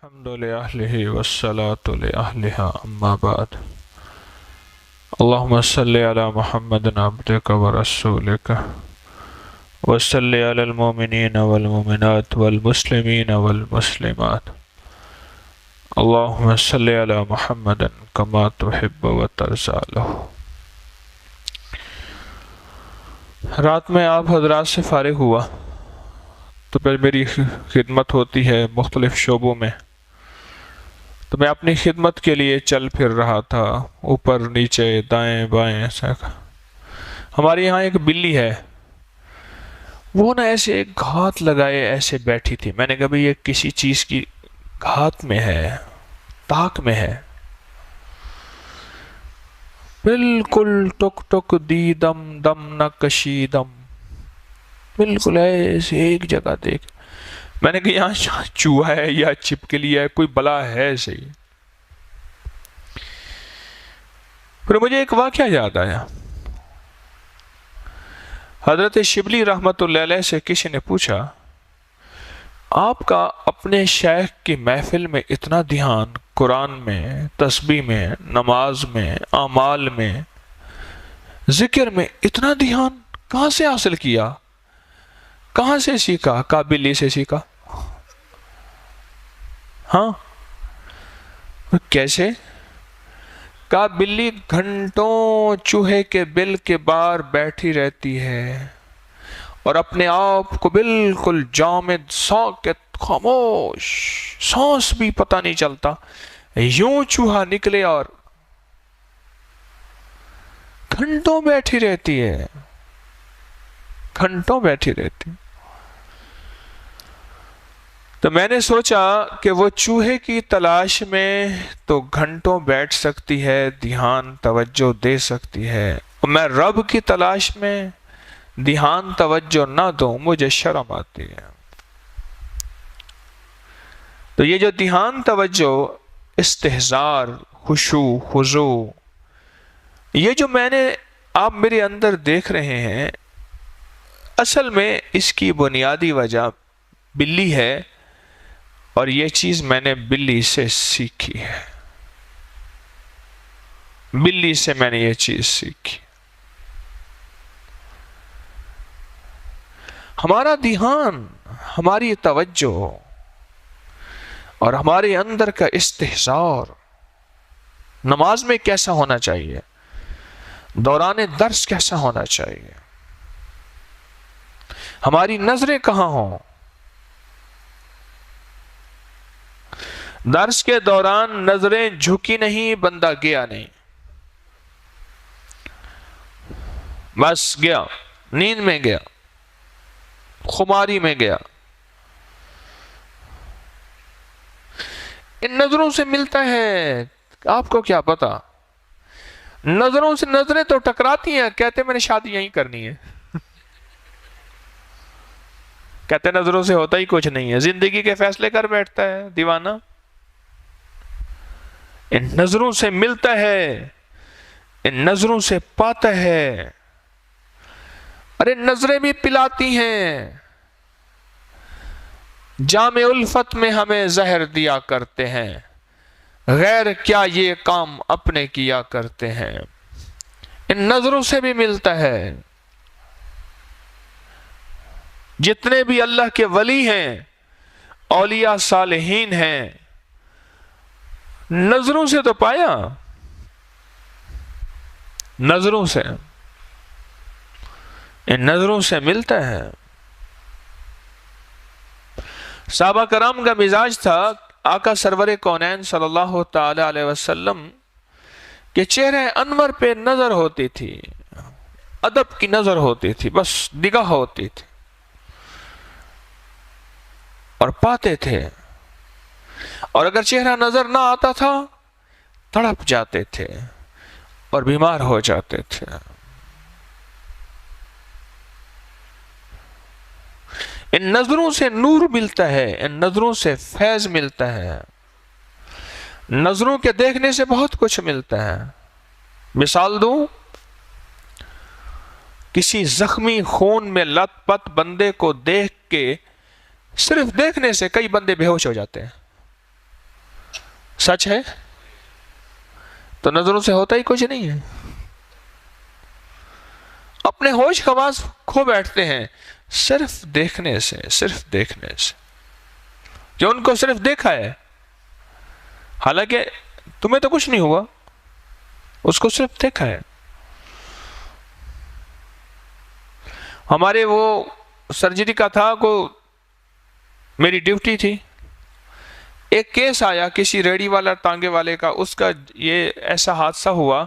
الحمد لأهله والصلاة لأهلها أما بعد اللهم صل على محمد عبدك ورسولك وصل على المؤمنين والمؤمنات والمسلمين والمسلمات اللهم صل على محمد كما تحب وترضى له۔ رات میں آپ حضرات سے فارغ ہوا تو پھر میری خدمت ہوتی ہے مختلف شعبوں میں، تو میں اپنی خدمت کے لیے چل پھر رہا تھا، اوپر نیچے دائیں بائیں ایسا۔ ہمارے یہاں ایک بلی ہے، وہ نا ایسے ایک گھات لگائے ایسے بیٹھی تھی۔ میں نے کہا بھئی یہ کسی چیز کی گھات میں ہے، تاک میں ہے، بالکل ٹک ٹک دی دم دم نہ کشی دم، بالکل ایسے ایک جگہ دیکھ۔ میں نے کہا یہاں چوہا ہے یا چھپکلی ہے، کوئی بلا ہے صحیح۔ پھر مجھے ایک واقعہ یاد آیا۔ حضرت شبلی رحمت اللہ علیہ سے کسی نے پوچھا، آپ کا اپنے شیخ کی محفل میں اتنا دھیان، قرآن میں، تسبیح میں، نماز میں، اعمال میں، ذکر میں اتنا دھیان کہاں سے حاصل کیا، کہاں سے سیکھا؟ کہا بلی سے سیکھا۔ ہاں کیسے؟ کہا بلی گھنٹوں چوہے کے بل کے باہر بیٹھی رہتی ہے اور اپنے آپ کو بالکل جامد ساکت خاموش، سانس بھی پتہ نہیں چلتا، یوں چوہا نکلے اور گھنٹوں بیٹھی رہتی ہے، گھنٹوں بیٹھی رہتی۔ تو میں نے سوچا کہ وہ چوہے کی تلاش میں تو گھنٹوں بیٹھ سکتی ہے، دھیان توجہ دے سکتی ہے، اور میں رب کی تلاش میں دھیان توجہ نہ دوں، مجھے شرم آتی ہے۔ تو یہ جو دھیان توجہ، استحضار، خشوع خضوع، یہ جو آپ میرے اندر دیکھ رہے ہیں، اصل میں اس کی بنیادی وجہ بلی ہے، اور یہ چیز میں نے بلی سے سیکھی ہے، بلی سے میں نے یہ چیز سیکھی۔ ہمارا دھیان، ہماری توجہ اور ہمارے اندر کا استحضار نماز میں کیسا ہونا چاہیے، دوران درس کیسا ہونا چاہیے، ہماری نظریں کہاں ہوں۔ درس کے دوران نظریں جھکی نہیں، بندہ گیا نہیں، بس گیا، نیند میں گیا، خماری میں گیا۔ ان نظروں سے ملتا ہے، آپ کو کیا پتا، نظروں سے نظریں تو ٹکراتی ہیں، کہتے میں نے شادی یہیں کرنی ہے، کہتے نظروں سے ہوتا ہی کچھ نہیں ہے، زندگی کے فیصلے کر بیٹھتا ہے دیوانہ۔ ان نظروں سے ملتا ہے، ان نظروں سے پاتا ہے، ارے نظریں بھی پلاتی ہیں، جام الفت میں ہمیں زہر دیا کرتے ہیں، غیر کیا یہ کام اپنے کیا کرتے ہیں۔ ان نظروں سے بھی ملتا ہے۔ جتنے بھی اللہ کے ولی ہیں، اولیاء صالحین ہیں، نظروں سے تو پایا، نظروں سے، ان نظروں سے ملتا ہے۔ صحابہ کرام کا مزاج تھا، آقا سرور کونین صلی اللہ تعالی علیہ وسلم کے چہرے انور پہ نظر ہوتی تھی، ادب کی نظر ہوتی تھی، بس نگاہ ہوتی تھی، اور پاتے تھے، اور اگر چہرہ نظر نہ آتا تھا تڑپ جاتے تھے اور بیمار ہو جاتے تھے۔ ان نظروں سے نور ملتا ہے، ان نظروں سے فیض ملتا ہے، نظروں کے دیکھنے سے بہت کچھ ملتا ہے۔ مثال دوں، کسی زخمی خون میں لت پت بندے کو دیکھ کے، صرف دیکھنے سے کئی بندے بے ہوش ہو جاتے ہیں، سچ ہے؟ تو نظروں سے ہوتا ہی کچھ نہیں ہے. اپنے ہوش خواص کھو بیٹھتے ہیں صرف دیکھنے سے، صرف دیکھنے سے، جو ان کو صرف دیکھا ہے. حالانکہ تمہیں تو کچھ نہیں ہوا، اس کو صرف دیکھا ہے. ہمارے وہ سرجری کا تھا، کو میری ڈیوٹی تھی. ایک کیس آیا کسی ریڑی والا ٹانگے والے کا، اس کا یہ ایسا حادثہ ہوا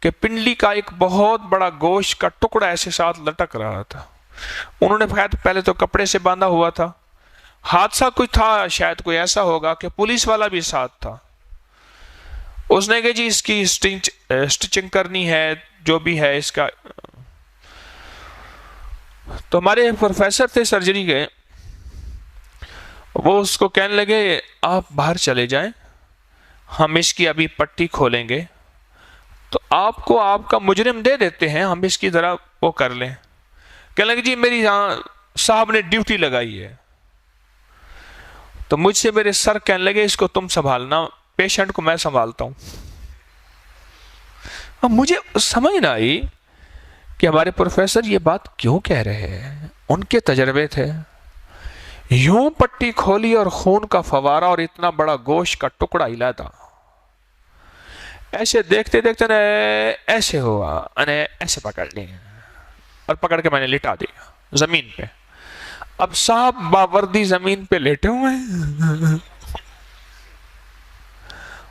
کہ پنڈلی کا ایک بہت بڑا گوشت کا ٹکڑا ایسے ساتھ لٹک رہا تھا. انہوں نے پہلے تو کپڑے سے باندھا ہوا تھا. حادثہ کوئی تھا، شاید کوئی ایسا ہوگا کہ پولیس والا بھی ساتھ تھا. اس نے کہا جی اس کی سٹچنگ کرنی ہے، جو بھی ہے اس کا. تو ہمارے پروفیسر تھے سرجری کے، وہ اس کو کہنے لگے آپ باہر چلے جائیں، ہم اس کی ابھی پٹی کھولیں گے تو آپ کو آپ کا مجرم دے دیتے ہیں، ہم اس کی ذرا وہ کر لیں. کہنے لگے جی میری یہاں صاحب نے ڈیوٹی لگائی ہے. تو مجھ سے میرے سر کہنے لگے اس کو تم سنبھالنا، پیشنٹ کو میں سنبھالتا ہوں. اب مجھے سمجھ نہ آئی کہ ہمارے پروفیسر یہ بات کیوں کہہ رہے ہیں. ان کے تجربے تھے. یوں پٹی کھولی اور خون کا فوارہ اور اتنا بڑا گوشت کا ٹکڑا ہلا تھا. ایسے دیکھتے دیکھتے ایسے ہوا، ایسے پکڑ لیا اور پکڑ کے میں نے لٹا دیا زمین پہ. اب صاحب باوردی زمین پہ لیٹے ہوئے ہیں،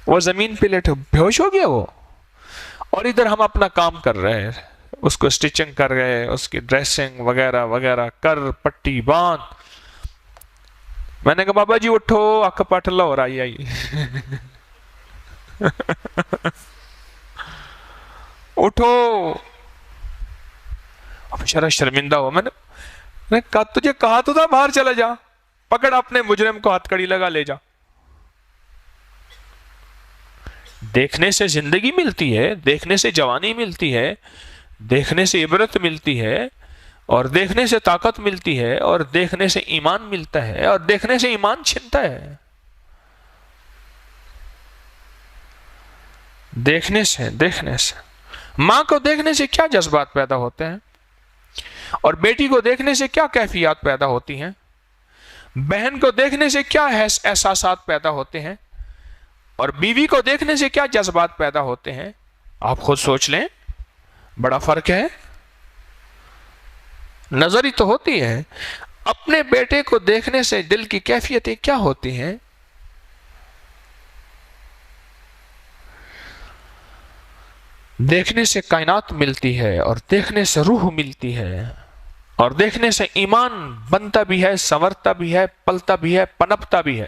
وہ زمین پہ لیٹے بےہوش ہو گیا وہ، اور ادھر ہم اپنا کام کر رہے ہیں، اس کو سٹچنگ کر رہے، اس کی ڈریسنگ وغیرہ وغیرہ کر، پٹی باندھ. میں نے کہا بابا جی اٹھو، اکھ پٹ لو اور آئی. اٹھو. اب بےچارا شرمندہ ہو. میں نے کہا تجھے کہا تو تھا باہر چلا جا، پکڑ اپنے مجرم کو، ہتھ کڑی لگا لے جا. دیکھنے سے زندگی ملتی ہے، دیکھنے سے جوانی ملتی ہے، دیکھنے سے عبرت ملتی ہے، اور دیکھنے سے طاقت ملتی ہے، اور دیکھنے سے ایمان ملتا ہے، اور دیکھنے سے ایمان چھنتا ہے. دیکھنے سے ماں کو دیکھنے سے کیا جذبات پیدا ہوتے ہیں، اور بیٹی کو دیکھنے سے کیا کیفیات پیدا ہوتی ہیں، بہن کو دیکھنے سے کیا احساسات پیدا ہوتے ہیں، اور بیوی کو دیکھنے سے کیا جذبات پیدا ہوتے ہیں. آپ خود سوچ لیں، بڑا فرق ہے. نظر ہی تو ہوتی ہے. اپنے بیٹے کو دیکھنے سے دل کی کیفیتیں کیا ہوتی ہیں. دیکھنے سے کائنات ملتی ہے، اور دیکھنے سے روح ملتی ہے، اور دیکھنے سے ایمان بنتا بھی ہے، سنورتا بھی ہے، پلتا بھی ہے، پنپتا بھی ہے.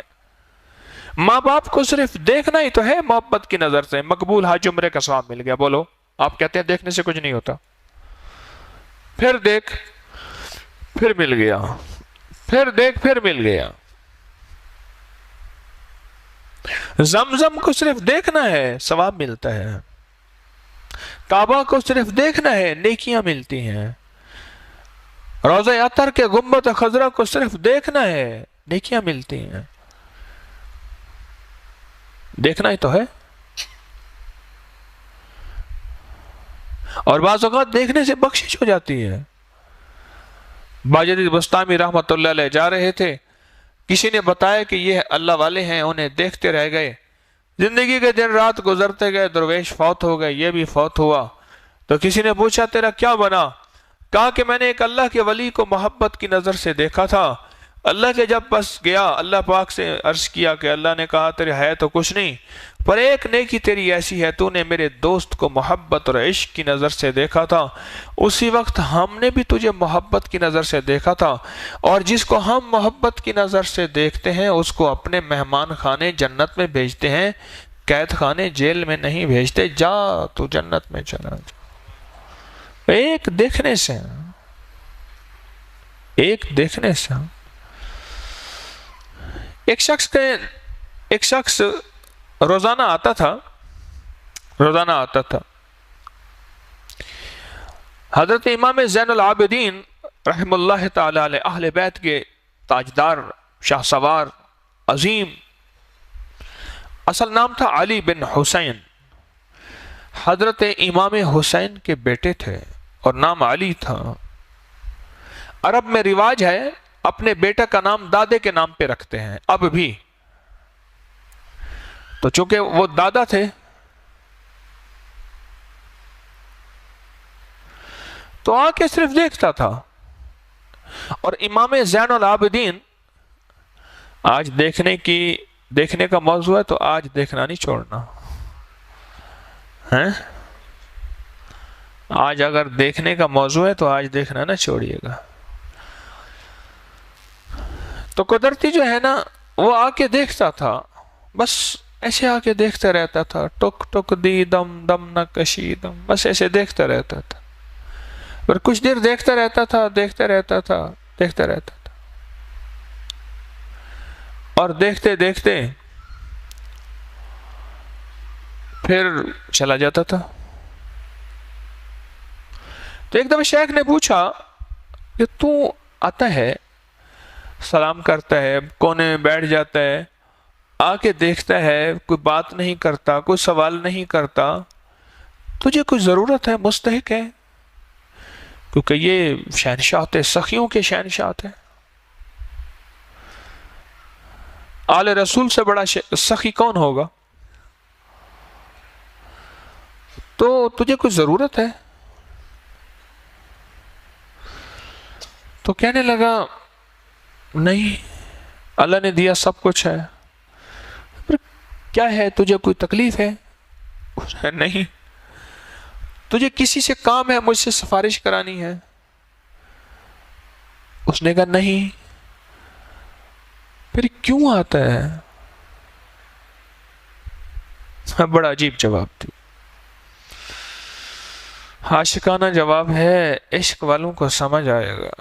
ماں باپ کو صرف دیکھنا ہی تو ہے محبت کی نظر سے. مقبول حج عمرے کا ثواب مل گیا. بولو، آپ کہتے ہیں دیکھنے سے کچھ نہیں ہوتا. پھر دیکھ، پھر مل گیا، پھر دیکھ، پھر مل گیا. زمزم کو صرف دیکھنا ہے، ثواب ملتا ہے. کعبہ کو صرف دیکھنا ہے، نیکیاں ملتی ہیں. روضہ اطہر کے گنبد خضرا کو صرف دیکھنا ہے، نیکیاں ملتی ہیں. دیکھنا ہی تو ہے. اور بعض اوقات دیکھنے سے بخشش ہو جاتی ہے. باجدید بستامی رحمت اللہ علیہ جا رہے تھے، کسی نے بتایا کہ یہ اللہ والے ہیں، انہیں دیکھتے رہ گئے. زندگی کے دن رات گزرتے گئے، درویش فوت ہو گئے، یہ بھی فوت ہوا. تو کسی نے پوچھا تیرا کیا بنا؟ کہا کہ میں نے ایک اللہ کے ولی کو محبت کی نظر سے دیکھا تھا. اللہ کے جب بس گیا، اللہ پاک سے عرض کیا کہ اللہ نے کہا تیرے ہے تو کچھ نہیں، پر ایک نیکی تیری ایسی ہے، تو نے میرے دوست کو محبت اور عشق کی نظر سے دیکھا تھا. اسی وقت ہم نے بھی تجھے محبت کی نظر سے دیکھا تھا، اور جس کو ہم محبت کی نظر سے دیکھتے ہیں اس کو اپنے مہمان خانے جنت میں بھیجتے ہیں، قید خانے جیل میں نہیں بھیجتے. جا تو جنت میں چلا جا. ایک دیکھنے سے، ایک دیکھنے سے. ایک شخص روزانہ آتا تھا. حضرت امام زین العابدین رحم اللہ تعالی علیہ، اہل بیت کے تاجدار، شاہ سوار، عظیم، اصل نام تھا علی بن حسین، حضرت امام حسین کے بیٹے تھے اور نام علی تھا۔ عرب میں رواج ہے اپنے بیٹے کا نام دادے کے نام پہ رکھتے ہیں اب بھی، تو چونکہ وہ دادا تھے تو آ کے صرف دیکھتا تھا۔ اور امام زین العابدین، آج دیکھنے کا موضوع ہے تو آج دیکھنا نہیں چھوڑنا ہے، آج اگر دیکھنے کا موضوع ہے تو آج دیکھنا نہ چھوڑیے گا۔ تو قدرتی جو ہے نا وہ آ کے دیکھتا تھا، بس ایسے آ کے دیکھتا رہتا تھا، ٹک ٹک دی دم دم نہ کشی دم، بس ایسے دیکھتا رہتا تھا۔ پر کچھ دیر دیکھتا رہتا تھا، دیکھتا رہتا تھا، دیکھتا رہتا تھا، اور دیکھتے دیکھتے پھر چلا جاتا تھا۔ تو ایک دفعہ شیخ نے پوچھا کہ تو آتا ہے، سلام کرتا ہے، کونے میں بیٹھ جاتا ہے، آ کے دیکھتا ہے، کوئی بات نہیں کرتا، کوئی سوال نہیں کرتا، تجھے کوئی ضرورت ہے، مستحق ہے؟ کیونکہ یہ شہنشاہ تھے، سخیوں کے شہنشاہ تھے، آل رسول سے بڑا سخی کون ہوگا؟ تو تجھے کوئی ضرورت ہے؟ تو کہنے لگا نہیں، اللہ نے دیا سب کچھ ہے۔ پر کیا ہے، تجھے کوئی تکلیف ہے؟ نہیں۔ تجھے کسی سے کام ہے، مجھ سے سفارش کرانی ہے؟ اس نے کہا نہیں۔ پھر کیوں آتا ہے؟ بڑا عجیب جواب دی، عاشقانہ جواب ہے، عشق والوں کو سمجھ آئے گا۔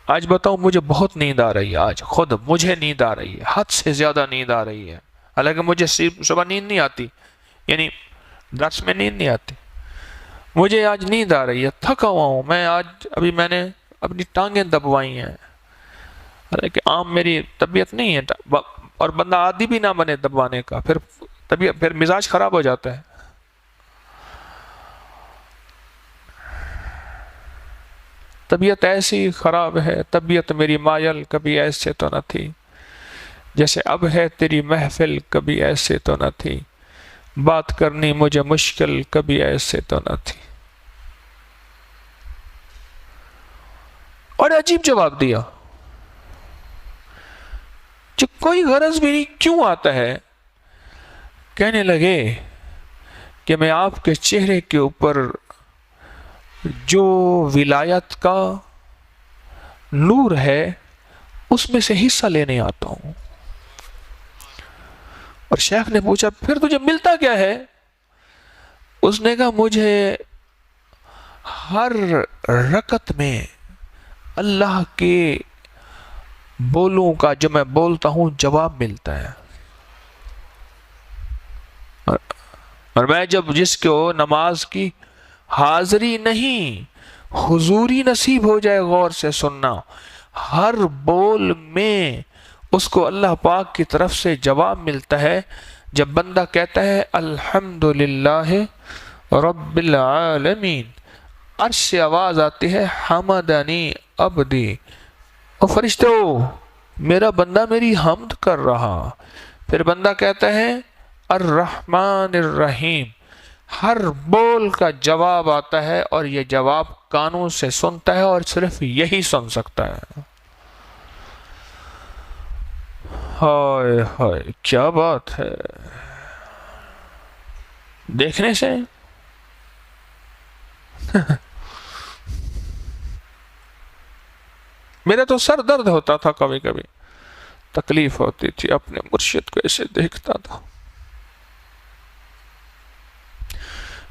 آج بتاؤں، مجھے بہت نیند آ رہی ہے، آج خود مجھے نیند آ رہی ہے، حد سے زیادہ نیند آ رہی ہے، حالانکہ مجھے صبح نیند نہیں آتی، یعنی درس میں نیند نہیں آتی، مجھے آج نیند آ رہی ہے، تھکا ہوا ہوں میں آج، ابھی میں نے اپنی ٹانگیں دبوائی ہیں، حالانکہ عام میری طبیعت نہیں ہے، اور بندہ عادی بھی نہ بنے دبوانے کا، پھر مزاج خراب ہو جاتا ہے۔ طبیعت ایسی خراب ہے، طبیعت میری مائل کبھی ایسے تو نہ تھی، جیسے اب ہے تیری محفل کبھی ایسے تو نہ تھی، بات کرنی مجھے مشکل کبھی ایسے تو نہ تھی۔ اور عجیب جواب دیا، جو کوئی غرض بھی نہیں، کیوں آتا ہے؟ کہنے لگے کہ میں آپ کے چہرے کے اوپر جو ولایت کا نور ہے اس میں سے حصہ لینے آتا ہوں۔ اور شیخ نے پوچھا پھر تجھے ملتا کیا ہے؟ اس نے کہا مجھے ہر رکعت میں اللہ کے بولوں کا جو میں بولتا ہوں جواب ملتا ہے، اور میں جب جس کو نماز کی حاضری نہیں حضوری نصیب ہو جائے، غور سے سننا، ہر بول میں اس کو اللہ پاک کی طرف سے جواب ملتا ہے۔ جب بندہ کہتا ہے الحمدللہ رب العالمین، عرش سے آواز آتی ہے حمدنی عبدی، او فرشتو میرا بندہ میری حمد کر رہا۔ پھر بندہ کہتا ہے الرحمن الرحیم، ہر بول کا جواب آتا ہے، اور یہ جواب کانوں سے سنتا ہے اور صرف یہی سن سکتا ہے۔ ہائے ہائے کیا بات ہے، دیکھنے سے میرا تو سر درد ہوتا تھا، کبھی کبھی تکلیف ہوتی تھی، اپنے مرشد کو ایسے دیکھتا تھا،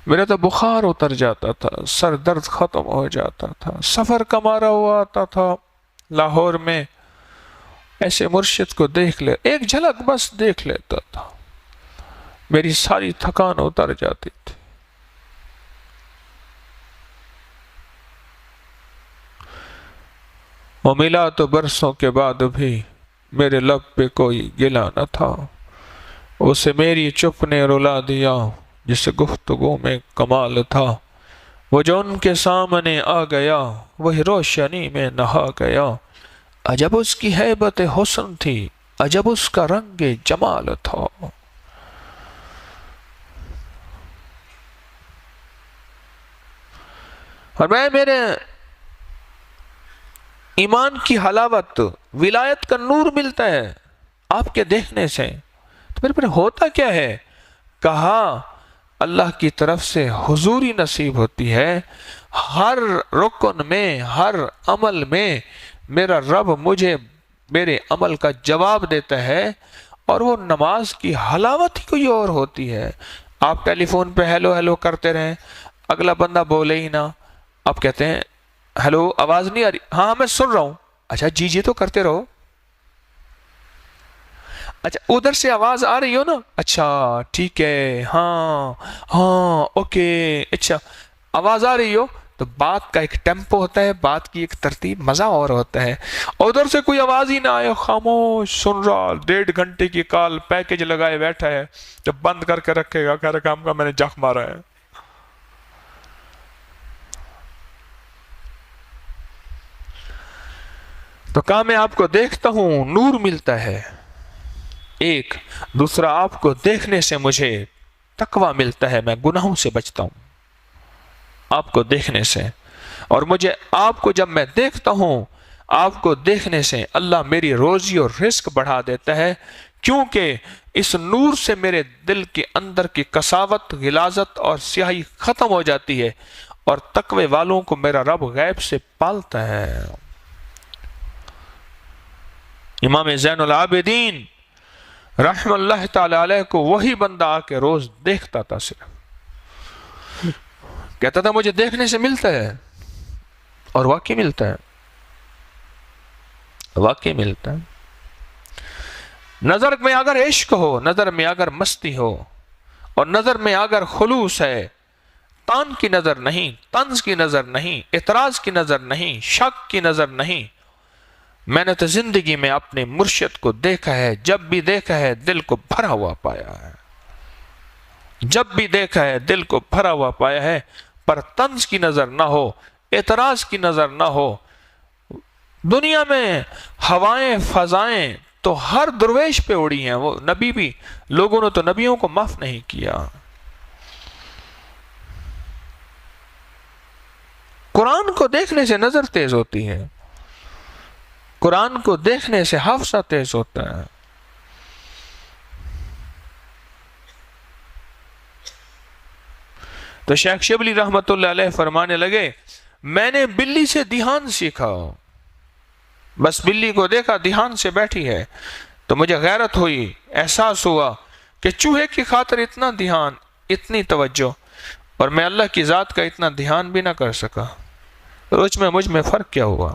میرا تو بخار اتر جاتا تھا، سر درد ختم ہو جاتا تھا، سفر کا مارا ہوا آتا تھا لاہور میں، ایسے مرشد کو دیکھ لے، ایک جھلک بس دیکھ لیتا تھا، میری ساری تھکان اتر جاتی تھی۔ وہ ملا تو برسوں کے بعد بھی میرے لب پہ کوئی گلا نہ تھا، اسے میری چپ نے رلا دیا جسے گفتگو میں کمال تھا، وہ جو ان کے سامنے آ گیا وہی روشنی میں نہا گیا، عجب اس کی ہیبت حسن تھی، عجب اس کا رنگ جمال تھا۔ اور میرے ایمان کی حلاوت، ولایت کا نور ملتا ہے آپ کے دیکھنے سے، تو پھر ہوتا کیا ہے؟ کہا اللہ کی طرف سے حضوری نصیب ہوتی ہے، ہر رکن میں، ہر عمل میں میرا رب مجھے میرے عمل کا جواب دیتا ہے، اور وہ نماز کی حلاوت ہی کوئی اور ہوتی ہے۔ آپ ٹیلی فون پہ ہیلو ہیلو کرتے رہیں، اگلا بندہ بولے ہی نہ، آپ کہتے ہیں ہیلو آواز نہیں آ رہی، ہاں میں سن رہا ہوں، اچھا جی جی تو کرتے رہو، اچھا ادھر سے آواز آ رہی ہو نا، اچھا ٹھیک ہے، ہاں ہاں اوکے، اچھا آواز آ رہی ہو تو بات کا ایک ٹیمپو ہوتا ہے، بات کی ایک ترتیب، مزہ اور ہوتا ہے۔ ادھر سے کوئی آواز ہی نہ آئے، خاموش سن رہا، 1.5 گھنٹے کی کال پیکج لگائے بیٹھا ہے، جب بند کر کے رکھے گا کہہ رہا کام کا میں نے جخ مارا ہے۔ تو کہا میں آپ کو دیکھتا ہوں نور ملتا ہے ایک، دوسرا آپ کو دیکھنے سے مجھے تقویٰ ملتا ہے، میں گناہوں سے بچتا ہوں آپ کو دیکھنے سے، اور مجھے آپ کو جب میں دیکھتا ہوں، آپ کو دیکھنے سے اللہ میری روزی اور رزق بڑھا دیتا ہے، کیونکہ اس نور سے میرے دل کے اندر کی قساوت، غلاظت اور سیاہی ختم ہو جاتی ہے، اور تقوی والوں کو میرا رب غیب سے پالتا ہے۔ امام زین العابدین رحم اللہ تعالی علیہ کو وہی بندہ آ کے روز دیکھتا تھا، صرف کہتا تھا مجھے دیکھنے سے ملتا ہے، اور واقعی ملتا ہے، واقعی ملتا ہے۔ نظر میں اگر عشق ہو، نظر میں اگر مستی ہو، اور نظر میں اگر خلوص ہے، تان کی نظر نہیں، طنز کی نظر نہیں، اعتراض کی نظر نہیں، شک کی نظر نہیں، میں نے تو زندگی میں اپنے مرشد کو دیکھا ہے، جب بھی دیکھا ہے دل کو بھرا ہوا پایا ہے، جب بھی دیکھا ہے دل کو بھرا ہوا پایا ہے، پر طنز کی نظر نہ ہو، اعتراض کی نظر نہ ہو۔ دنیا میں ہوائیں فضائیں تو ہر درویش پہ اڑی ہیں، وہ نبی بھی، لوگوں نے تو نبیوں کو معاف نہیں کیا۔ قرآن کو دیکھنے سے نظر تیز ہوتی ہے، قرآن کو دیکھنے سے حافظہ تیز ہوتا ہے۔ تو شیخ شبلی رحمت اللہ علیہ فرمانے لگے، میں نے بلی سے دھیان سیکھا، بس بلی کو دیکھا دھیان سے بیٹھی ہے تو مجھے غیرت ہوئی، احساس ہوا کہ چوہے کی خاطر اتنا دھیان، اتنی توجہ، اور میں اللہ کی ذات کا اتنا دھیان بھی نہ کر سکا، روز میں مجھ میں فرق کیا ہوا؟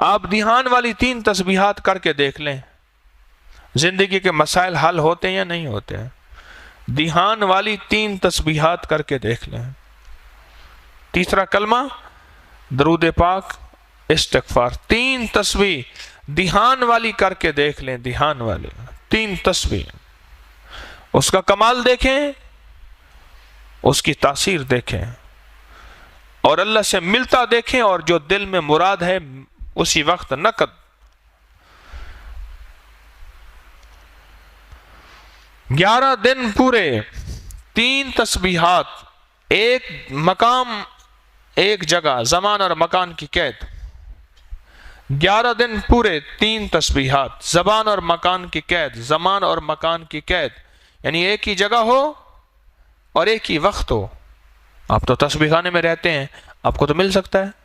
آپ دھیان والی 3 تسبیحات کر کے دیکھ لیں، زندگی کے مسائل حل ہوتے ہیں یا نہیں ہوتے ہیں؟ دھیان والی 3 تسبیحات کر کے دیکھ لیں، تیسرا کلمہ، درود پاک، استغفار، 3 تسبیح دھیان والی کر کے دیکھ لیں، دھیان والی 3 تسبیح، اس کا کمال دیکھیں، اس کی تاثیر دیکھیں، اور اللہ سے ملتا دیکھیں، اور جو دل میں مراد ہے اسی وقت نقد۔ 11 دن پورے 3 تسبیحات، ایک مقام ایک جگہ، زمان اور مکان کی قید، 11 دن پورے 3 تسبیحات، زبان اور مکان کی قید، زمان اور مکان کی قید، یعنی ایک ہی جگہ ہو اور ایک ہی وقت ہو۔ آپ تو تسبیح خانے میں رہتے ہیں، آپ کو تو مل سکتا ہے،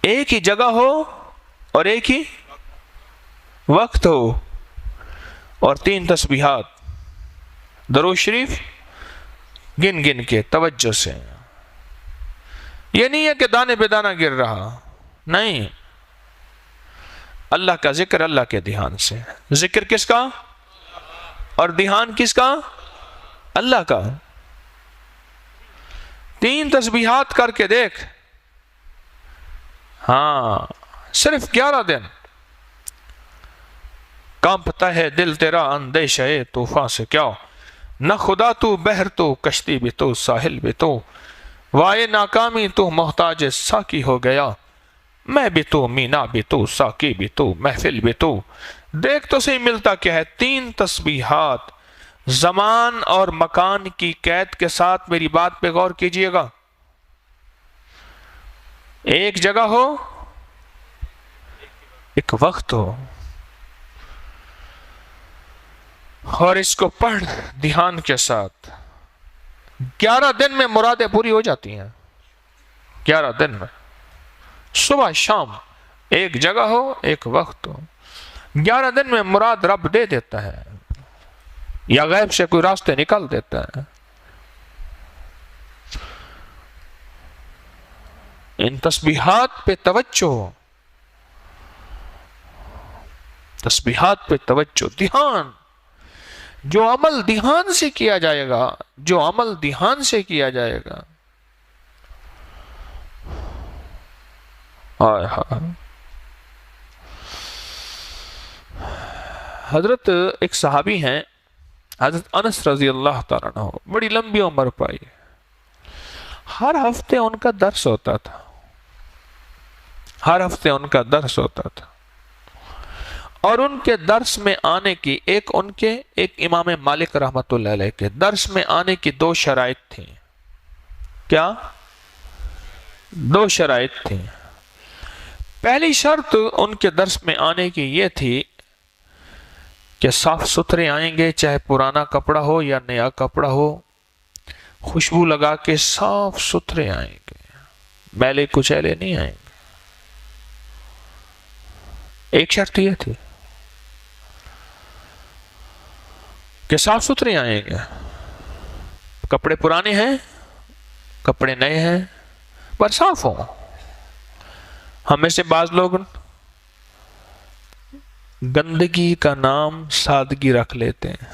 ایک ہی جگہ ہو اور ایک ہی وقت ہو، اور 3 تسبیحات، درود شریف گن گن کے توجہ سے، یہ نہیں ہے کہ دانے پہ دانہ گر رہا، نہیں، اللہ کا ذکر، اللہ کے دھیان سے۔ ذکر کس کا اور دھیان کس کا؟ اللہ کا۔ 3 تسبیحات کر کے دیکھ، ہاں صرف 11 دن کانپتا ہے دل تیرا اندیشہ طوفان سے کیا، نہ خدا تو بحر تو کشتی بھی تو ساحل بھی تو، وائے ناکامی تو محتاج ساکی ہو گیا، میں بھی تو مینا بھی تو ساکی بھی تو محفل بھی تو۔ دیکھ تو صحیح ملتا کیا ہے، 3 تسبیحات زمان اور مکان کی قید کے ساتھ، میری بات پہ غور کیجئے گا۔ ایک جگہ ہو، ایک وقت ہو، اور اس کو پڑھ دھیان کے ساتھ، 11 دن میں مرادیں پوری ہو جاتی ہیں۔ 11 دن میں صبح شام ایک جگہ ہو ایک وقت ہو، 11 دن میں مراد رب دے دیتا ہے، یا غیب سے کوئی راستے نکال دیتا ہے۔ ان تسبیحات پہ توجہ، تسبیحات پہ توجہ، دھیان، جو عمل دھیان سے کیا جائے گا، جو عمل دھیان سے کیا جائے گا، آئے ہاں۔ حضرت ایک صحابی ہیں حضرت انس رضی اللہ تعالیٰ عنہ، بڑی لمبی عمر پائی، ہر ہفتے ان کا درس ہوتا تھا، ہر ہفتے ان کا درس ہوتا تھا، اور ان کے درس میں آنے کی ایک امام مالک رحمۃ اللہ علیہ کے درس میں آنے کی 2 شرائط تھیں۔ کیا؟ 2 شرائط تھیں۔ پہلی شرط ان کے درس میں آنے کی یہ تھی کہ صاف ستھرے آئیں گے، چاہے پرانا کپڑا ہو یا نیا کپڑا ہو، خوشبو لگا کے صاف ستھرے آئیں گے، میلے کچیلے نہیں آئیں گے۔ ایک شرط یہ تھی کہ صاف ستھرے آئیں گے، کپڑے پرانے ہیں، کپڑے نئے ہیں، پر صاف ہوں۔ ہمیں سے بعض لوگ گندگی کا نام سادگی رکھ لیتے ہیں۔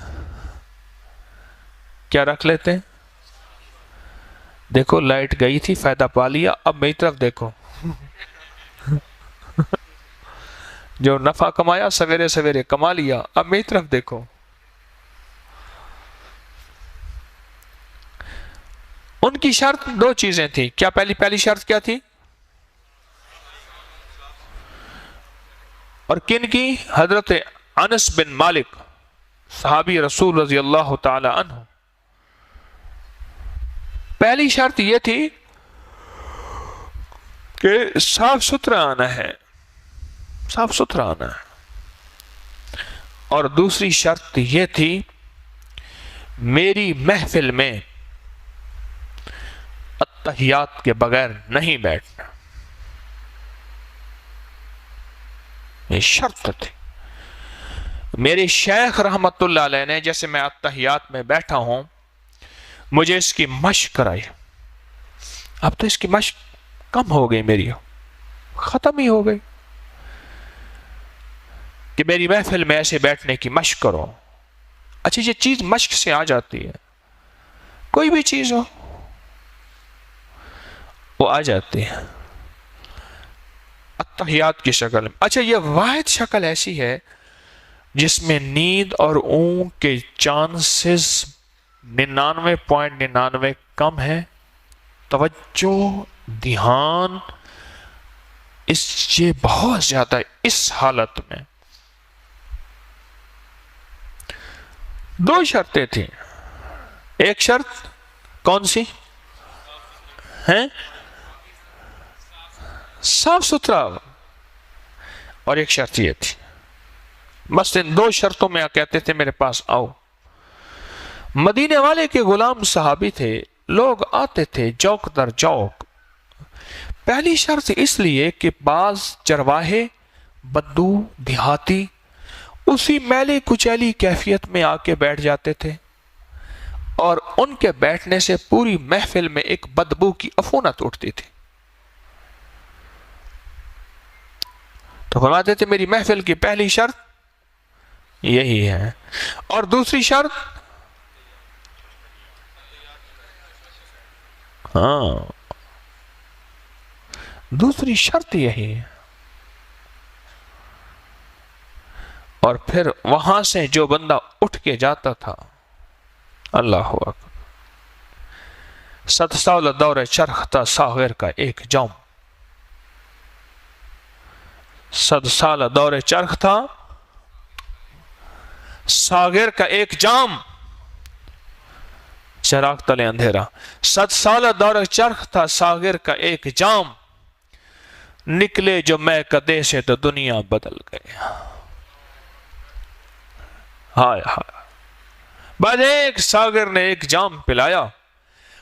کیا رکھ لیتے ہیں؟ دیکھو لائٹ گئی تھی، فائدہ پا لیا، اب میری طرف دیکھو، جو نفع کمایا سویرے سویرے کما لیا، اب میری طرف دیکھو۔ ان کی شرط 2 چیزیں تھیں۔ کیا پہلی شرط کیا تھی؟ اور کن کی؟ حضرت انس بن مالک صحابی رسول رضی اللہ تعالی عنہ، پہلی شرط یہ تھی کہ صاف ستھرا آنا ہے، صاف ستھرا آنا ہے، اور دوسری شرط یہ تھی میری محفل میں اتحیات کے بغیر نہیں بیٹھنا۔ یہ شرط تھی۔ میرے شیخ رحمت اللہ علیہ نے جیسے میں اتحیات میں بیٹھا ہوں، مجھے اس کی مشق کرائی، اب تو اس کی مشق کم ہو گئی، میری ختم ہی ہو گئی، کہ میری محفل میں ایسے بیٹھنے کی مشق کرو۔ اچھا یہ چیز مشق سے آ جاتی ہے، کوئی بھی چیز ہو وہ آ جاتی ہے اتحیات کی شکل میں۔ اچھا یہ واحد شکل ایسی ہے جس میں نیند اور اونگ کے چانسز 99.99 کم ہے۔ توجہ، دھیان، یہ بہت زیادہ اس حالت میں 2 شرطیں تھیں۔ ایک شرط کون سی ہے؟ صاف ستھرا، اور ایک شرط یہ تھی، بس ان 2 شرطوں میں کہتے تھے میرے پاس آؤ۔ مدینے والے کے غلام صحابی تھے، لوگ آتے تھے جوک در جوک۔ پہلی شرط اس لیے کہ بعض چرواہے بدو دیہاتی اسی میلے کچیلی کیفیت میں آ کے بیٹھ جاتے تھے، اور ان کے بیٹھنے سے پوری محفل میں ایک بدبو کی عفونت اٹھتی تھی۔ تو فرماتے تھے میری محفل کی پہلی شرط یہی ہے، اور دوسری شرط دوسری شرط یہی ہے. اور پھر وہاں سے جو بندہ اٹھ کے جاتا تھا، اللہ اکبر، 7 سال دور چرخ تھا ساغر کا ایک جام. 7 سال دور چرخ تھا ساغر کا ایک جام، چراغ تلے اندھیرا. 7 سال دور چرخ تھا ساغر کا ایک جام، نکلے جو میں کدے سے تو دنیا بدل گئی. ہائے ہائے، بعد ایک ساغر نے ایک جام پلایا،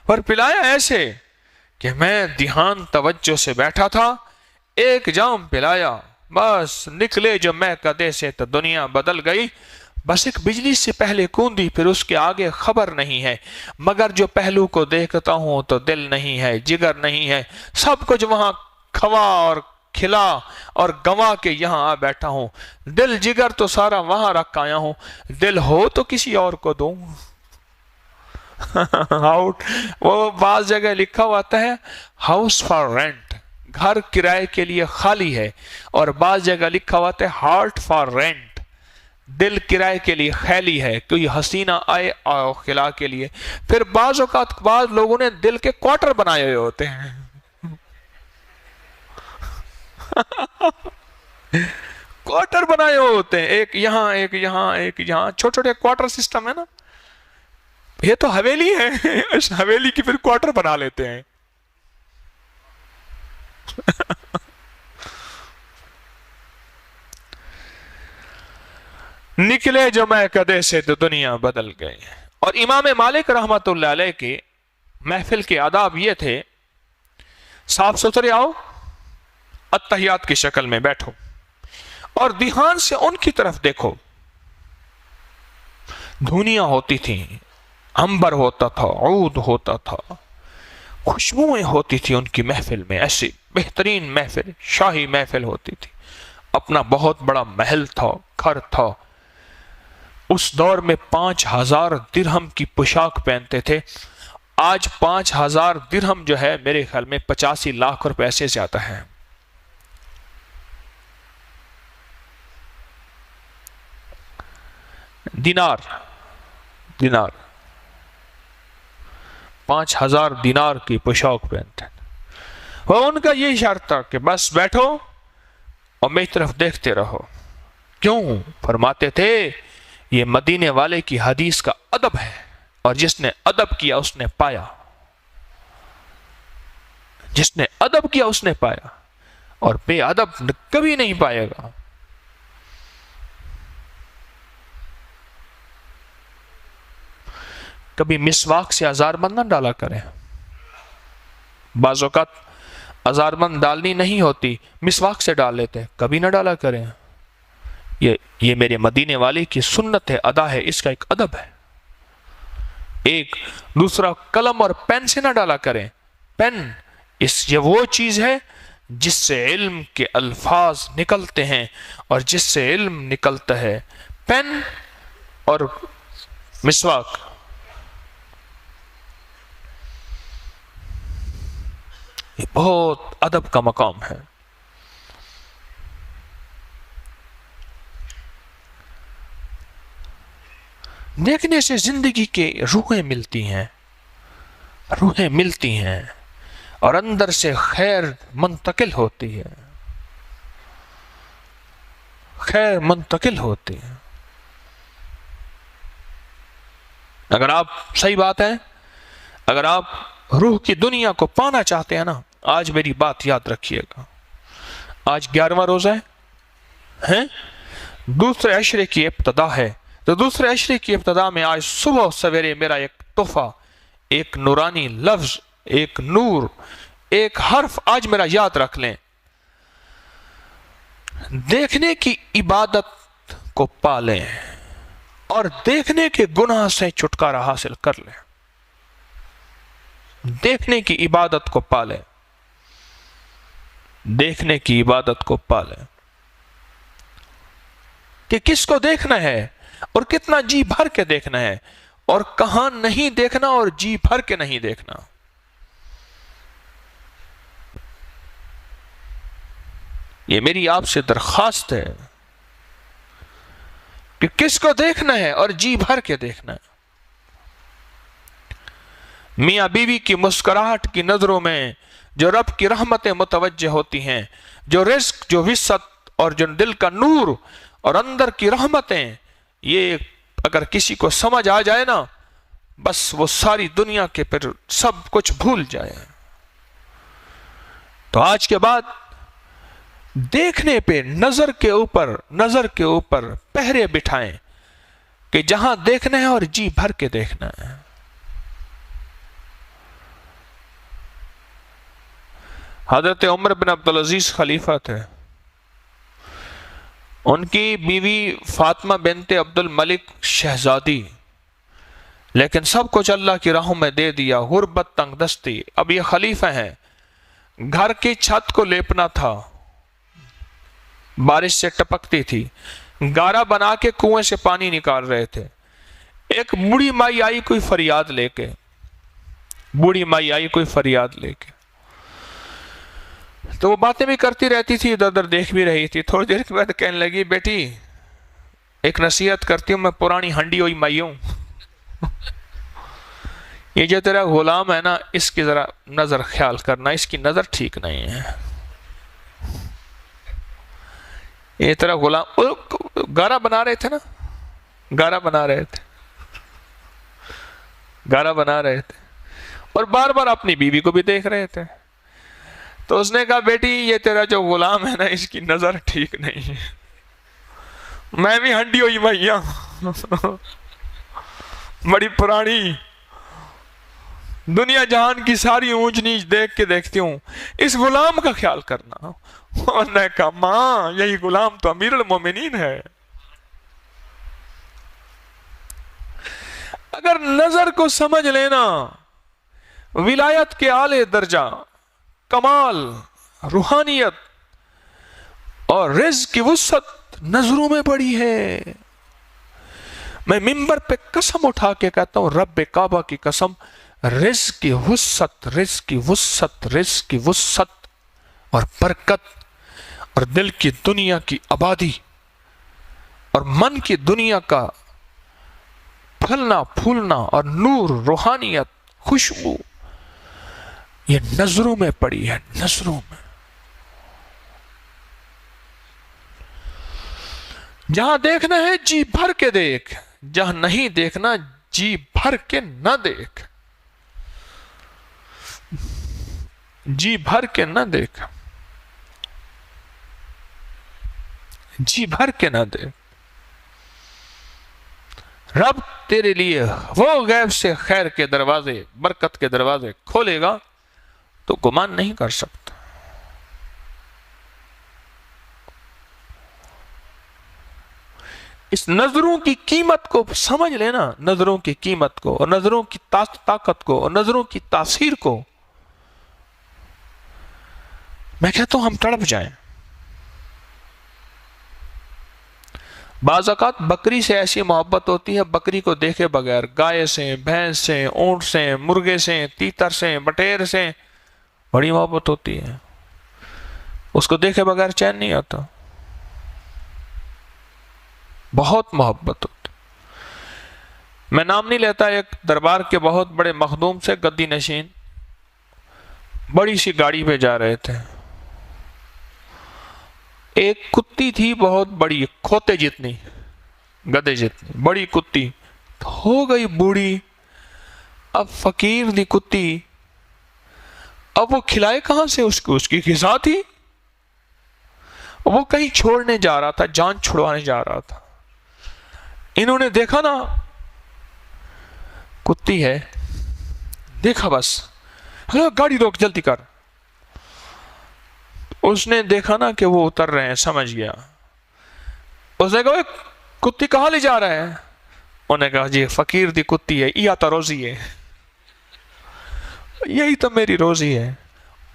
اور پلایا ایسے کہ میں دھیان توجہ سے بیٹھا تھا، ایک جام پلایا، بس نکلے جو میں کدے سے تو دنیا بدل گئی. بس ایک بجلی سے پہلے کوندی، پھر اس کے آگے خبر نہیں ہے، مگر جو پہلو کو دیکھتا ہوں تو دل نہیں ہے، جگر نہیں ہے، سب کچھ وہاں کھوا اور کھلا اور گوا کے یہاں آ بیٹھا ہوں. دل جگر تو سارا وہاں رکھ آیا ہوں، دل ہو تو کسی اور کو دوں. وہ بعض جگہ لکھا ہوتا ہے ہاؤس فار رینٹ، گھر کرائے کے لیے خالی ہے، اور بعض جگہ لکھا ہوتا ہے ہارٹ فار رینٹ، دل کرائے کے لیے خیلی ہے، کوئی حسینہ آئے اور خلا کے لیے. پھر بعض اوقات بعض لوگوں نے دل کے کوارٹر بنائے ہوئے ہوتے ہیں. کوارٹر بنائے ہوئے ہوتے ہیں، ایک یہاں ایک یہاں ایک یہاں، چھوٹے چھوٹے کوارٹر سسٹم ہے نا. یہ تو حویلی ہے، اس حویلی کی پھر کوارٹر بنا لیتے ہیں. نکلے جو میں کدے سے تو دنیا بدل گئی. اور امام مالک رحمت اللہ علیہ کے محفل کے آداب یہ تھے، صاف ستھرے آؤ، اتحیات کی شکل میں بیٹھو، اور دھیان سے ان کی طرف دیکھو. دھونیاں ہوتی تھیں، عنبر ہوتا تھا، عود ہوتا تھا، خوشبوئیں ہوتی تھی ان کی محفل میں، ایسی بہترین محفل، شاہی محفل ہوتی تھی. اپنا بہت بڑا محل تھا، گھر تھا. اس دور میں 5000 درہم کی پوشاک پہنتے تھے. آج 5000 درہم جو ہے میرے خیال میں 85 لاکھ روپے سے زیادہ ہے. دینار 5000 دینار کی پوشاک پہنتے تھے. وہ ان کا یہ شرط تھا کہ بس بیٹھو اور میری طرف دیکھتے رہو. کیوں؟ فرماتے تھے یہ مدینے والے کی حدیث کا ادب ہے، اور جس نے ادب کیا اس نے پایا، جس نے ادب کیا اس نے پایا، اور بے ادب کبھی نہیں پائے گا. کبھی مسواک سے ہزاربند نہ ڈالا کریں. بعض اوقات ہزاربند ڈالنی نہیں ہوتی، مسواک سے ڈال لیتے، کبھی نہ ڈالا کریں. یہ میرے مدینے والے کی سنت ہے، ادا ہے، اس کا ایک ادب ہے. ایک دوسرا، قلم اور پین سے نہ ڈالا کریں. پین یہ وہ چیز ہے جس سے علم کے الفاظ نکلتے ہیں، اور جس سے علم نکلتا ہے. پین اور مسواک یہ بہت ادب کا مقام ہے. دیکھنے سے زندگی کے روحیں ملتی ہیں، روحیں ملتی ہیں، اور اندر سے خیر منتقل ہوتی ہے، خیر منتقل ہوتی ہے. اگر آپ، صحیح بات ہے، اگر آپ روح کی دنیا کو پانا چاہتے ہیں نا، آج میری بات یاد رکھیے گا. آج 11واں روزہ ہے، دوسرے عشرے کی ابتدا ہے. تو دوسرے عشرے کی ابتدا میں آج صبح سویرے میرا ایک تحفہ، ایک نورانی لفظ، ایک نور، ایک حرف آج میرا یاد رکھ لیں. دیکھنے کی عبادت کو پالیں اور دیکھنے کے گناہ سے چھٹکارا حاصل کر لیں. دیکھنے کی عبادت کو پالیں، دیکھنے کی عبادت کو پالیں. کہ کس کو دیکھنا ہے اور کتنا جی بھر کے دیکھنا ہے، اور کہاں نہیں دیکھنا اور جی بھر کے نہیں دیکھنا. یہ میری آپ سے درخواست ہے کہ کس کو دیکھنا ہے اور جی بھر کے دیکھنا ہے۔ میاں بیوی کی مسکراہٹ کی نظروں میں جو رب کی رحمتیں متوجہ ہوتی ہیں، جو رزق، جو وسعت اور جو دل کا نور اور اندر کی رحمتیں، یہ اگر کسی کو سمجھ آ جائے نا، بس وہ ساری دنیا کے پھر سب کچھ بھول جائے۔ تو آج کے بعد دیکھنے پہ نظر کے اوپر پہرے بٹھائیں کہ جہاں دیکھنا ہے اور جی بھر کے دیکھنا ہے۔ حضرت عمر بن عبدالعزیز خلیفہ تھے، ان کی بیوی فاطمہ بنت عبد الملک شہزادی، لیکن سب کچھ اللہ کی راہوں میں دے دیا، غربت، تنگ دستی۔ اب یہ خلیفہ ہیں، گھر کی چھت کو لیپنا تھا، بارش سے ٹپکتی تھی، گارا بنا کے کنویں سے پانی نکال رہے تھے۔ ایک بوڑھی مائی آئی کوئی فریاد لے کے، تو وہ باتیں بھی کرتی رہتی تھی، ادھر ادھر دیکھ بھی رہی تھی۔ تھوڑی دیر کے بعد کہنے لگی، بیٹی ایک نصیحت کرتی ہوں، میں پرانی ہنڈی ہوئی مائی ہوں، یہ جو تیرا غلام ہے نا، اس کی ذرا نظر خیال کرنا، اس کی نظر ٹھیک نہیں ہے۔ یہ تیرا غلام گارا بنا رہے تھے نا، گارا بنا رہے تھے اور بار بار اپنی بیوی کو بھی دیکھ رہے تھے۔ تو اس نے کہا، بیٹی یہ تیرا جو غلام ہے نا، اس کی نظر ٹھیک نہیں ہے، میں بھی ہنڈی ہوئی مائیا، بڑی پرانی، دنیا جہان کی ساری اونچ نیچ دیکھ کے دیکھتی ہوں، اس غلام کا خیال کرنا۔ انہوں نے کہا، ماں یہی غلام تو امیر المومنین ہے۔ اگر نظر کو سمجھ لینا، ولایت کے اعلی درجہ، کمال، روحانیت اور رزق کی وسعت نظروں میں پڑی ہے۔ میں منبر پہ قسم اٹھا کے کہتا ہوں، رب کعبہ کی قسم، رزق کی وسعت اور برکت اور دل کی دنیا کی آبادی اور من کی دنیا کا پھلنا پھولنا اور نور، روحانیت، خوشبو، یہ نظروں میں پڑی ہے، نظروں میں۔ جہاں دیکھنا ہے جی بھر کے دیکھ، جہاں نہیں دیکھنا جی بھر کے نہ دیکھ، جی بھر کے نہ دیکھ، جی بھر کے نہ دیکھ۔ رب تیرے لیے وہ غیب سے خیر کے دروازے، برکت کے دروازے کھولے گا تو گمان نہیں کر سکتا۔ اس نظروں کی قیمت کو سمجھ لینا، نظروں کی قیمت کو اور نظروں کی طاقت کو اور نظروں کی تاثیر کو۔ میں کہتا ہوں ہم تڑپ جائیں۔ بعض اوقات بکری سے ایسی محبت ہوتی ہے، بکری کو دیکھے بغیر، گائے سے، بھینس سے، اونٹ سے، مرغے سے، تیتر سے، بٹیر سے بڑی محبت ہوتی ہے، اس کو دیکھے بغیر چین نہیں آتا، بہت محبت ہوتی۔ میں نام نہیں لیتا، ایک دربار کے بہت بڑے مخدوم سے گدی نشین بڑی سی گاڑی پہ جا رہے تھے، ایک کتی تھی بہت بڑی، کھوتے جتنی، گدے جتنی بڑی کتی، ہو گئی بوڑھی، اب فقیر دی کتی، اب وہ کھلائے کہاں سے، اس کی غذا تھی، وہ کہیں چھوڑنے جا رہا تھا، جان چھڑوانے جا رہا تھا۔ انہوں نے دیکھا نا کتی ہے، دیکھا بس، گاڑی روک، جلدی کر۔ اس نے دیکھا نا کہ وہ اتر رہے ہیں، سمجھ گیا۔ اس نے کہا، کتی کہاں لے جا رہا ہے؟ انہوں نے کہا، جی فقیر دی کتی ہے، یہ تو روزی ہے، یہی تو میری روزی ہے۔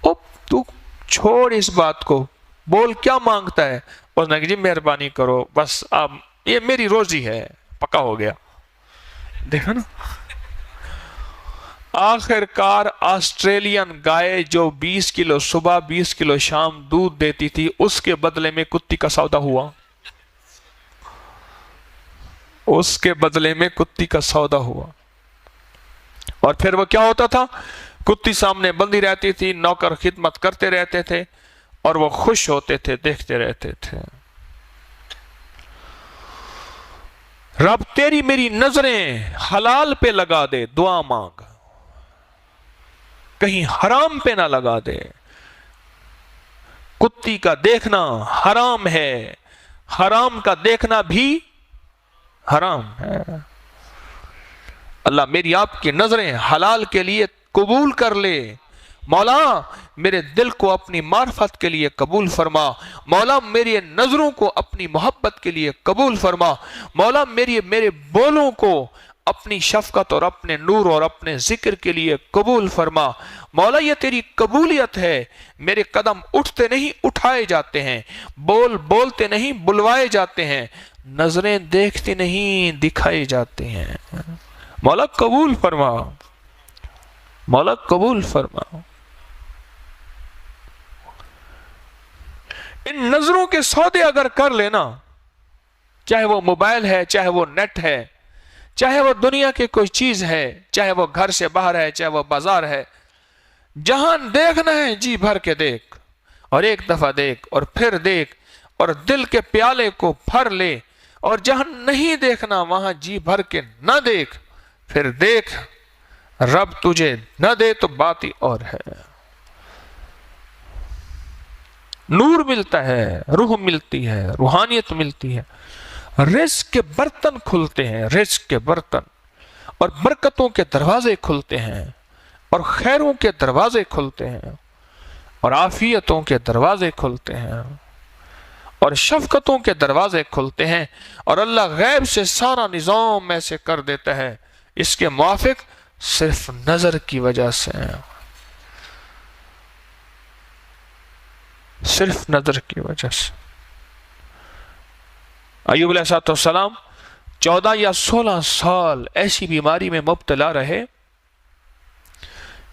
او تو چھوڑ اس بات کو، بول کیا مانگتا ہے؟ اس نے کہا، جی مہربانی کرو، بس اب یہ میری روزی ہے، پکا ہو گیا۔ دیکھا نا، آخر کار آسٹریلین گائے جو 20 کلو صبح 20 کلو شام دودھ دیتی تھی، اس کے بدلے میں کتی کا سودا ہوا. اس کے بدلے میں کتی کا سودا ہوا. اور پھر وہ کیا ہوتا تھا؟ کتی سامنے بندی رہتی تھی، نوکر خدمت کرتے رہتے تھے اور وہ خوش ہوتے تھے، دیکھتے رہتے تھے. رب تیری میری نظریں حلال پہ لگا دے، دعا مانگ، کہیں حرام پہ نہ لگا دے. کتی کا دیکھنا حرام ہے، حرام کا دیکھنا بھی حرام ہے. اللہ میری آپ کی نظریں حلال کے لیے قبول کر لے. مولا میرے دل کو اپنی معرفت کے لیے قبول فرما. مولا میری نظروں کو اپنی محبت کے لیے قبول فرما. مولا میرے بولوں کو اپنی شفقت اور اپنے نور اور اپنے ذکر کے لیے قبول فرما. مولا یہ تیری قبولیت ہے. میرے قدم اٹھتے نہیں اٹھائے جاتے ہیں، بول بولتے نہیں بلوائے جاتے ہیں، نظریں دیکھتے نہیں دکھائے جاتے ہیں. مولا قبول فرما، مولا قبول فرما. ان نظروں کے سودے اگر کر لینا، چاہے وہ موبائل ہے، چاہے وہ نیٹ ہے، چاہے وہ دنیا کی کوئی چیز ہے، چاہے وہ گھر سے باہر ہے، چاہے وہ بازار ہے، جہاں دیکھنا ہے جی بھر کے دیکھ، اور ایک دفعہ دیکھ اور پھر دیکھ اور دل کے پیالے کو بھر لے. اور جہاں نہیں دیکھنا وہاں جی بھر کے نہ دیکھ، پھر دیکھ رب تجھے نہ دے تو بات ہی اور ہے. نور ملتا ہے، روح ملتی ہے، روحانیت ملتی ہے، رزق کے برتن کھلتے ہیں، رزق کے برتن، اور برکتوں کے دروازے کھلتے ہیں، اور خیروں کے دروازے کھلتے ہیں، اور عافیتوں کے دروازے کھلتے ہیں، اور شفقتوں کے دروازے کھلتے ہیں. اور اللہ غیب سے سارا نظام ایسے کر دیتا ہے، اس کے موافق صرف نظر کی وجہ سے، صرف نظر کی وجہ سے. ایوب علیہ السلام 14 یا 16 سال ایسی بیماری میں مبتلا رہے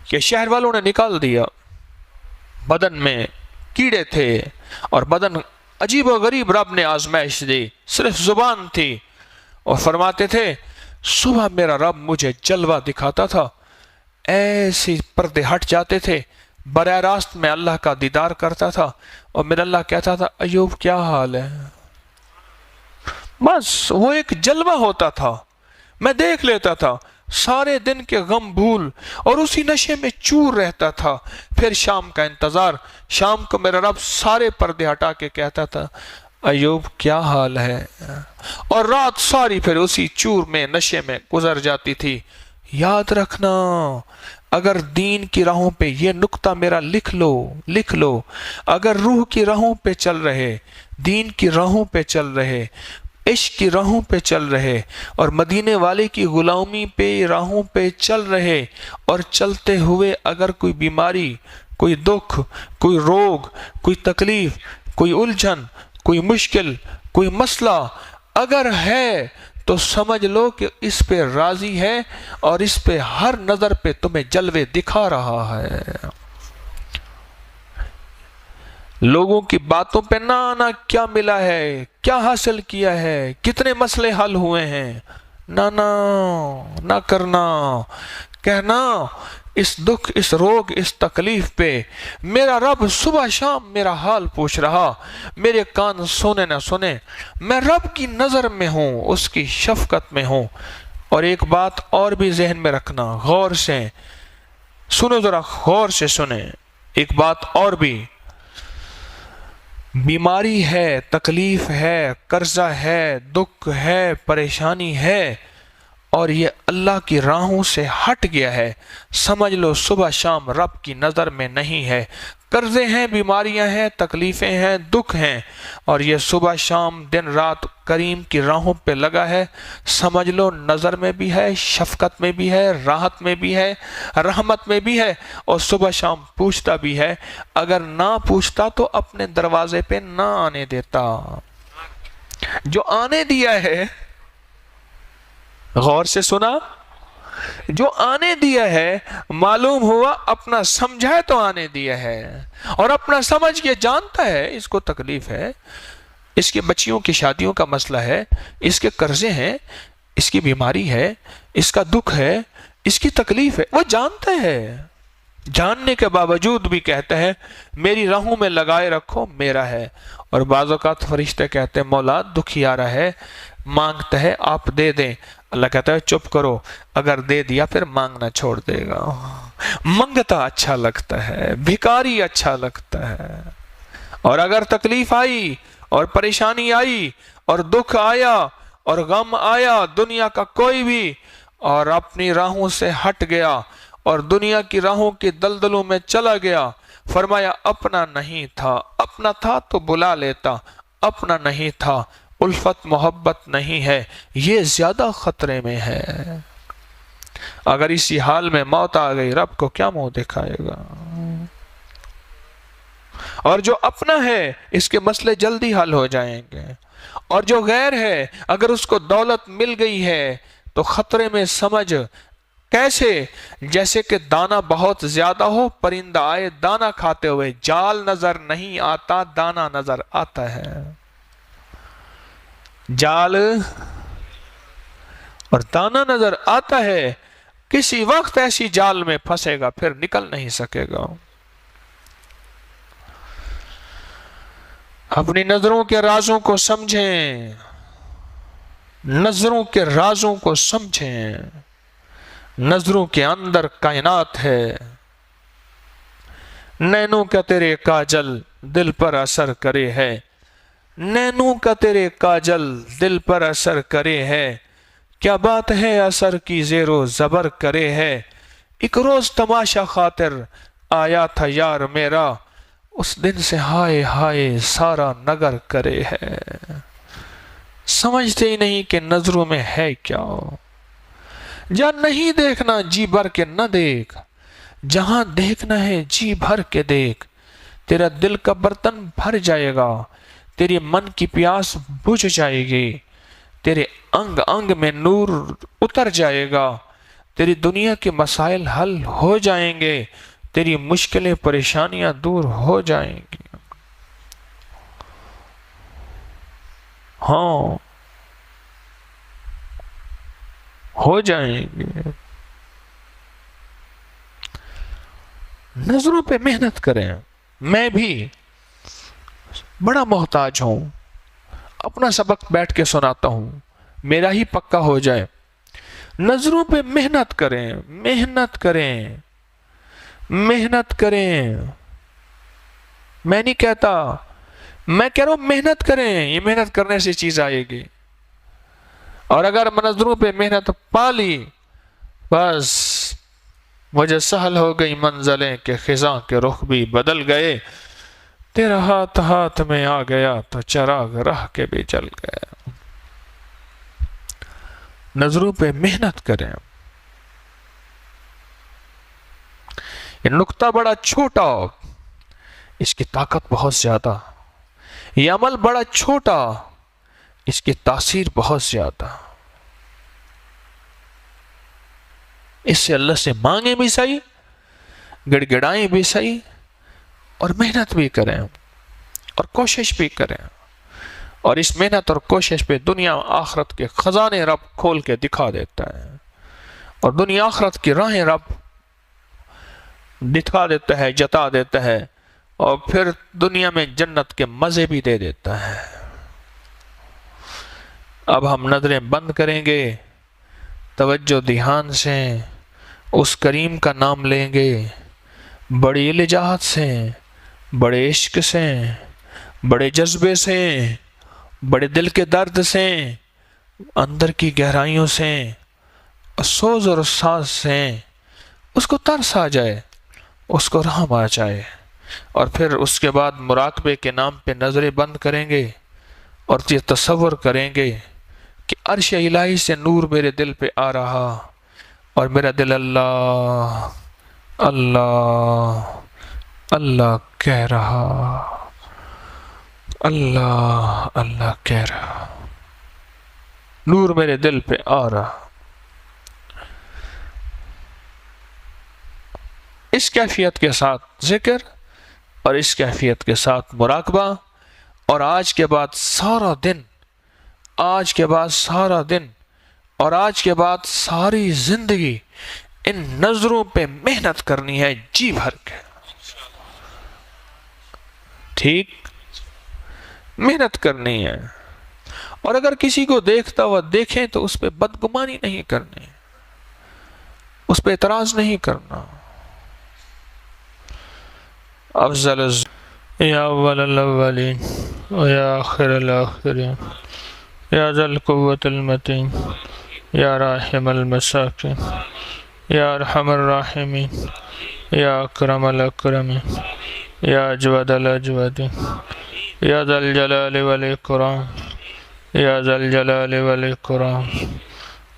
کہ شہر والوں نے نکال دیا. بدن میں کیڑے تھے اور بدن عجیب و غریب رب نے آزمائش دی، صرف زبان تھی. اور فرماتے تھے صبح میرا رب مجھے جلوہ دکھاتا تھا، ایسے پردے ہٹ جاتے تھے، براہ راست میں اللہ کا دیدار کرتا تھا، اور میرا اللہ کہتا تھا ایوب کیا حال ہے. بس وہ ایک جلوہ ہوتا تھا، میں دیکھ لیتا تھا، سارے دن کے غم بھول اور اسی نشے میں چور رہتا تھا. پھر شام کا انتظار، شام کو میرا رب سارے پردے ہٹا کے کہتا تھا ایوب کیا حال ہے، اور رات ساری پھر اسی چور میں نشے میں گزر جاتی تھی. یاد رکھنا اگر دین کی راہوں پہ یہ نقطہ میرا لکھ لو، اگر روح کی راہوں پہ چل رہے، دین کی راہوں پہ چل رہے، عشق کی راہوں پہ چل رہے، اور مدینے والے کی غلامی پہ راہوں پہ چل رہے، اور چلتے ہوئے اگر کوئی بیماری، کوئی دکھ، کوئی روگ، کوئی تکلیف، کوئی الجھن، کوئی مشکل، کوئی مسئلہ اگر ہے تو سمجھ لو کہ اس پہ راضی ہے، اور اس پہ ہر نظر پہ تمہیں جلوے دکھا رہا ہے. لوگوں کی باتوں پہ نہ آنا کیا ملا ہے، کیا حاصل کیا ہے، کتنے مسئلے حل ہوئے ہیں، نہ کرنا. کہنا اس دکھ، اس روگ، اس تکلیف پہ میرا رب صبح شام میرا حال پوچھ رہا، میرے کان سونے نہ سنے، میں رب کی نظر میں ہوں، اس کی شفقت میں ہوں. اور ایک بات اور بھی ذہن میں رکھنا، غور سے سنو، ذرا غور سے سنیں. ایک بات اور بھی، بیماری ہے، تکلیف ہے، قرضہ ہے، دکھ ہے، پریشانی ہے، اور یہ اللہ کی راہوں سے ہٹ گیا ہے، سمجھ لو صبح شام رب کی نظر میں نہیں ہے. قرضے ہیں، بیماریاں ہیں، تکلیفیں ہیں، دکھ ہیں، اور یہ صبح شام دن رات کریم کی راہوں پہ لگا ہے، سمجھ لو نظر میں بھی ہے، شفقت میں بھی ہے، راحت میں بھی ہے، رحمت میں بھی ہے، اور صبح شام پوچھتا بھی ہے. اگر نہ پوچھتا تو اپنے دروازے پہ نہ آنے دیتا. جو آنے دیا ہے، غور سے سنا، جو آنے دیا ہے معلوم ہوا اپنا سمجھا تو آنے دیا ہے، اور اپنا سمجھ کے جانتا ہے اس کو تکلیف ہے، اس کے بچیوں کی شادیوں کا مسئلہ ہے، اس کے قرضے ہیں، اس کی بیماری ہے، اس کا دکھ ہے، اس کی تکلیف ہے، وہ جانتا ہے، جاننے کے باوجود بھی کہتا ہے میری راہوں میں لگائے رکھو، میرا ہے۔ اور بعض اوقات فرشتے کہتے ہیں مولا دکھیارا ہے، مانگتا ہے آپ دے دیں، اللہ کہتا ہے چپ کرو، اگر دے دیا پھر مانگنا چھوڑ دے گا۔ منگتا اچھا لگتا ہے، بھکاری اچھا لگتا ہے، اور اگر تکلیف آئی اور پریشانی آئی اور دکھ آیا اور غم آیا دنیا کا کوئی بھی، اور اپنی راہوں سے ہٹ گیا اور دنیا کی راہوں کی دلدلوں میں چلا گیا، فرمایا اپنا نہیں تھا، اپنا تھا تو بلا لیتا، اپنا نہیں تھا، الفت محبت نہیں ہے، یہ زیادہ خطرے میں ہے۔ اگر اسی حال میں موت آ گئی رب کو کیا منہ دکھائے گا؟ اور جو اپنا ہے اس کے مسئلے جلدی حل ہو جائیں گے، اور جو غیر ہے اگر اس کو دولت مل گئی ہے تو خطرے میں سمجھ، کیسے؟ جیسے کہ دانہ بہت زیادہ ہو، پرندہ آئے دانہ کھاتے ہوئے، جال نظر نہیں آتا، دانہ نظر آتا ہے، جال اور دانہ نظر آتا ہے، کسی وقت ایسی جال میں پھنسے گا پھر نکل نہیں سکے گا۔ اپنی نظروں کے رازوں کو سمجھیں، نظروں کے رازوں کو سمجھیں، نظروں کے اندر کائنات ہے، نینوں کا تیرے کاجل دل پر اثر کرے ہے، نینوں کا تیرے کاجل دل پر اثر کرے ہے، کیا بات ہے اثر کی زیر و زبر کرے ہے، ایک روز تماشا خاطر آیا تھا یار میرا، اس دن سے ہائے ہائے سارا نگر کرے ہے۔ سمجھتے ہی نہیں کہ نظروں میں ہے کیا، جہاں نہیں دیکھنا جی بھر کے نہ دیکھ، جہاں دیکھنا ہے جی بھر کے دیکھ، تیرا دل کا برتن بھر جائے گا، تیری من کی پیاس بجھ جائے گی، تیرے انگ انگ میں نور اتر جائے گا، تیری دنیا کے مسائل حل ہو جائیں گے، تیری مشکلیں پریشانیاں دور ہو جائیں گی۔ ہاں ہو جائیں گے۔ نظروں پہ محنت کریں۔ میں بھی بڑا محتاج ہوں، اپنا سبق بیٹھ کے سناتا ہوں، میرا ہی پکا ہو جائے۔ نظروں پہ محنت کریں، محنت کریں، محنت کریں۔ میں نہیں کہتا، میں کہہ رہا ہوں محنت کریں، یہ محنت کرنے سے چیز آئے گی، اور اگر نظروں پہ محنت پا لی بس مجھے سہل ہو گئی منزلیں کہ خزاں کے رخ بھی بدل گئے، تیرا ہاتھ ہاتھ میں آ گیا تو چراغ راہ کے بھی جل گیا۔ نظروں پہ محنت کریں۔ یہ نقطہ بڑا چھوٹا، اس کی طاقت بہت زیادہ، یہ عمل بڑا چھوٹا، اس کی تاثیر بہت زیادہ۔ اس سے اللہ سے مانگیں بھی صحیح، گڑ گڑائیں بھی صحیح، اور محنت بھی کریں اور کوشش بھی کریں، اور اس محنت اور کوشش پہ دنیا آخرت کے خزانے رب کھول کے دکھا دیتا ہے، اور دنیا آخرت کی راہیں رب دکھا دیتا ہے، جتا دیتا ہے، اور پھر دنیا میں جنت کے مزے بھی دے دیتا ہے۔ اب ہم نظریں بند کریں گے، توجہ دھیان سے اس کریم کا نام لیں گے، بڑی لجاجت سے، بڑے عشق سے، بڑے جذبے سے، بڑے دل کے درد سے، اندر کی گہرائیوں سے، سوز اور ساز سے، اس کو ترس آ جائے، اس کو رحم آ جائے، اور پھر اس کے بعد مراقبے کے نام پہ نظریں بند کریں گے، اور یہ تصور کریں گے کہ عرش الہی سے نور میرے دل پہ آ رہا، اور میرا دل اللہ اللہ اللہ کہہ رہا، اللہ اللہ کہہ رہا، نور میرے دل پہ آ رہا۔ اس کیفیت کے ساتھ ذکر اور اس کیفیت کے ساتھ مراقبہ، اور آج کے بعد سارا دن، آج کے بعد سارا دن اور آج کے بعد ساری زندگی ان نظروں پہ محنت کرنی ہے جی بھر کے، ٹھیک، محنت کرنی ہے۔ اور اگر کسی کو دیکھتا ہوا دیکھیں تو اس پہ بدگمانی نہیں کرنی، اس پہ اعتراض نہیں کرنا۔ افضل یا اول الاولین یا آخر الاخرین یا ذا القوة المتین یا راحم المساکین یا ارحم الراحمین یا اکرم الاکرمین یا اجود الاجودین یا ذا الجلال والاکرام یا ذا الجلال والاکرام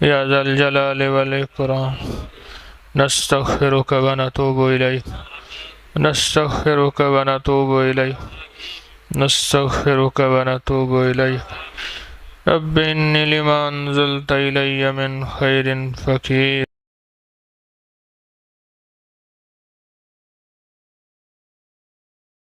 یا ذا الجلال والاکرام۔ نستغفرک ونتوب الیک، نستغفرک ونتوب الیک، نستغفرک ونتوب الیک۔ رب انی لما انزلت الی من خیر فقیر۔